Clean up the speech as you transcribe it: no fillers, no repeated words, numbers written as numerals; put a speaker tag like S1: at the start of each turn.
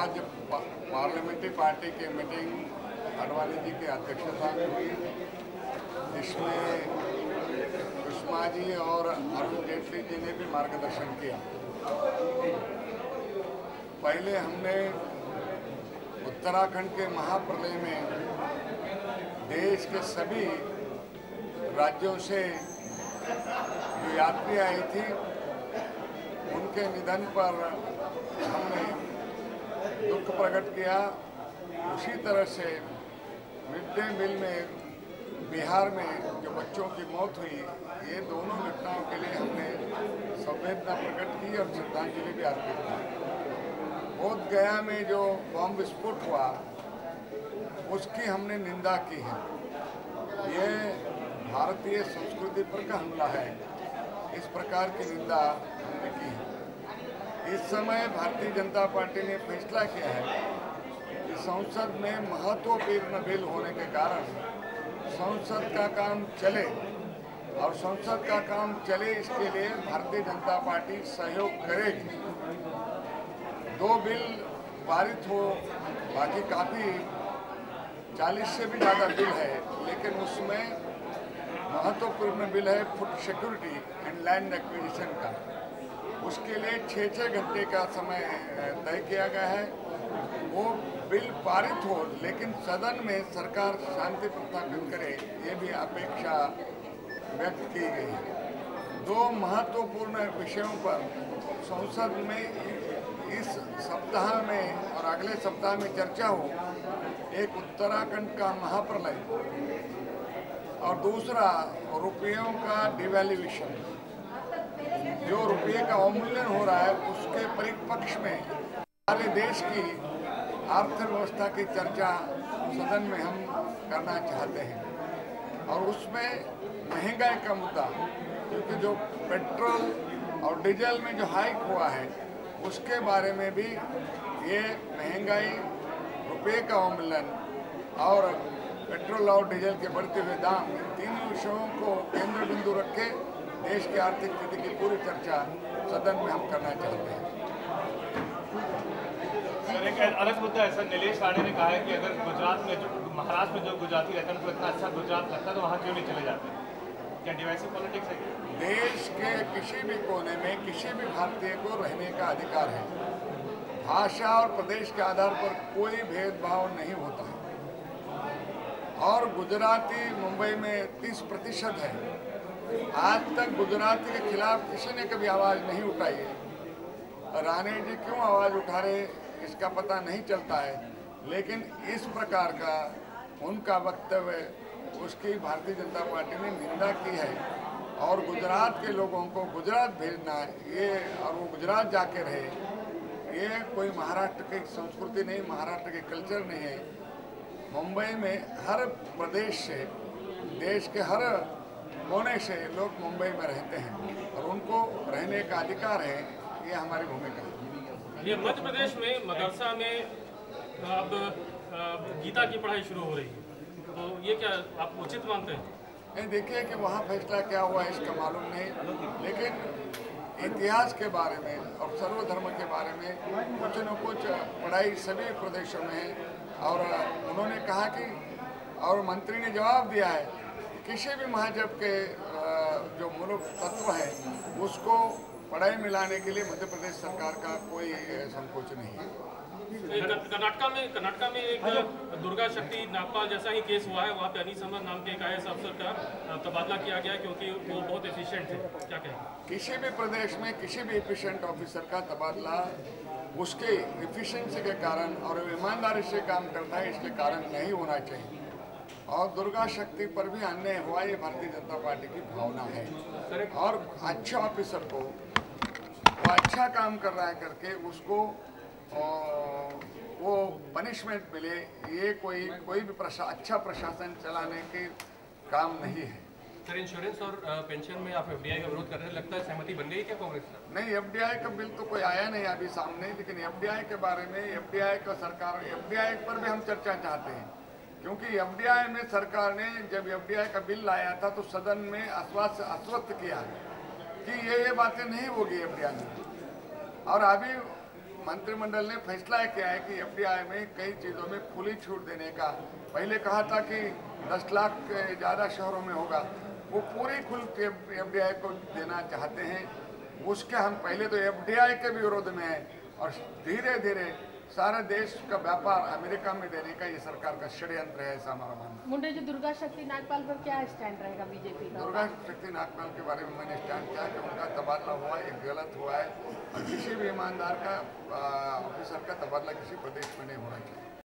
S1: आज parliamentary party की meeting Advani ji की अध्यक्षता में हुई, जिसमें सुषमा जी और अरुण जेटली जी ने भी मार्गदर्शन किया। पहले हमने उत्तराखंड के महाप्रलय में देश के सभी राज्यों से जो यात्री आई थी उनके निधन पर हमने दुख प्रकट किया। उसी तरह से मिड डे मील में बिहार में जो बच्चों की मौत हुई, ये दोनों घटनाओं के लिए हमने संवेदना प्रकट की और श्रद्धांजलि भी अर्पित की। बोध गया में जो बम विस्फोट हुआ उसकी हमने निंदा की है। ये भारतीय संस्कृति पर का हमला है, इस प्रकार की निंदा हमने की है। इस समय भारतीय जनता पार्टी ने फैसला किया है कि संसद में महत्वपूर्ण बिल होने के कारण संसद का काम चले, और संसद का काम चले इसके लिए भारतीय जनता पार्टी सहयोग करेगी। 2 बिल पारित हो, बाकी काफ़ी 40 से भी ज़्यादा बिल है, लेकिन उसमें महत्वपूर्ण बिल है food security and land acquisition का। उसके लिए 6 घंटे का समय तय किया गया है। वो बिल पारित हो, लेकिन सदन में सरकार शांति प्रस्थापित करे, ये भी अपेक्षा व्यक्त की गई है। 2 महत्वपूर्ण विषयों पर संसद में इस सप्ताह में और अगले सप्ताह में चर्चा हो। एक उत्तराखंड का महाप्रलय और दूसरा रुपयों का डिवैल्यूएशन, जो रुपये का अवमूल्यन हो रहा है उसके परिपक्ष में हमारे देश की अर्थव्यवस्था की चर्चा सदन में हम करना चाहते हैं। और उसमें महंगाई का मुद्दा, क्योंकि जो पेट्रोल और डीजल में जो हाइक हुआ है उसके बारे में भी ये महंगाई, रुपये का अवमूल्यन और पेट्रोल और डीजल के बढ़ते हुए दाम, इन 3 विषयों को केंद्र बिंदु रखे देश की आर्थिक स्थिति की पूरी चर्चा सदन में हम करना चाहते हैं।
S2: सर, एक अलग मुद्दा है सर, नीलेश राणे ने कहा है कि अगर गुजरात में जो महाराष्ट्र में जो गुजराती रहते हैं उनको इतना अच्छा गुजरात लगता है तो वहाँ क्यों नहीं चले जाते? क्या डिवाइसिव पॉलिटिक्स है?
S1: देश के किसी भी कोने में किसी भी भारतीय को रहने का अधिकार है। भाषा और प्रदेश के आधार पर कोई भेदभाव नहीं होता है। और गुजराती मुंबई में 30% है। आज तक गुजराती के खिलाफ किसी ने कभी आवाज़ नहीं उठाई है। राणे जी क्यों आवाज़ उठा रहे इसका पता नहीं चलता है, लेकिन इस प्रकार का उनका वक्तव्य, उसकी भारतीय जनता पार्टी ने निंदा की है। और गुजरात के लोगों को गुजरात भेजना ये, और वो गुजरात जाके रहे, ये कोई महाराष्ट्र की संस्कृति नहीं, महाराष्ट्र के कल्चर नहीं है। मुंबई में हर प्रदेश से, देश के हर कोने से लोग मुंबई में रहते हैं और उनको रहने का अधिकार है। ये हमारी भूमिका है।
S3: ये मध्य प्रदेश में मदरसा में अब गीता की पढ़ाई शुरू हो रही है, तो ये क्या आप उचित मानते हैं?
S1: नहीं, देखिए कि वहाँ फैसला क्या हुआ इसका मालूम नहीं, लेकिन इतिहास के बारे में और सर्वधर्म के बारे में कुछ न कुछ पढ़ाई सभी प्रदेशों में है। और उन्होंने कहा कि, और मंत्री ने जवाब दिया है, किसी भी मजहब के जो मूल तत्व है उसको पढ़ाई में लाने के लिए मध्य प्रदेश सरकार का कोई संकोच नहीं है।
S3: कर्नाटका में एक दुर्गा शक्ति नागपाल जैसा ही केस हुआ है। वहाँ पे अनीस अहमद नाम के एक IAS अफसर का तबादला किया गया क्योंकि वो बहुत एफिशिएंट थे। क्या कहें? किसी
S1: भी प्रदेश में किसी भी एफिशिएंट ऑफिसर का तबादला उसके एफिशिएंसी के कारण और ईमानदारी से काम करता है इसके कारण नहीं होना चाहिए। और दुर्गा शक्ति पर भी अन्याय हुआ, ये भारतीय जनता पार्टी की भावना है। और अच्छे ऑफिसर को वो अच्छा काम कर रहा है करके उसको वो पनिशमेंट मिले, ये कोई भी अच्छा प्रशासन चलाने के काम नहीं है।
S3: सर, इंश्योरेंस और पेंशन में आप FDI का विरोध कर रहे हैं, लगता है सहमति बन गई क्या कांग्रेस से?
S1: नहीं, FDI का बिल तो कोई आया नहीं अभी सामने, लेकिन FDI के बारे में, FDI का सरकार, FDI पर भी हम चर्चा चाहते हैं, क्योंकि FDI में सरकार ने जब FDI का बिल लाया था तो सदन में आश्वस्त किया कि ये बातें नहीं होगी FDI में। और अभी मंत्रिमंडल ने फैसला किया है कि एफडीआई में कई चीज़ों में खुली छूट देने का, पहले कहा था कि 10 लाख के ज़्यादा शहरों में होगा, वो पूरी खुल एफडीआई को देना चाहते हैं। उसके हम पहले तो एफडीआई के विरोध में हैं और धीरे धीरे सारे देश का व्यापार अमेरिका में देने का ये सरकार का षड्यंत्र है, ऐसा हमारा मानना है।
S4: मुंडे जी, दुर्गा शक्ति नागपाल पर क्या स्टैंड रहेगा बीजेपी का?
S1: दुर्गा शक्ति नागपाल के बारे में मैंने स्टैंड किया कि उनका तबादला हुआ है, एक गलत हुआ है और किसी भी ईमानदार का ऑफिसर का तबादला किसी प्रदेश में नहीं होना चाहिए।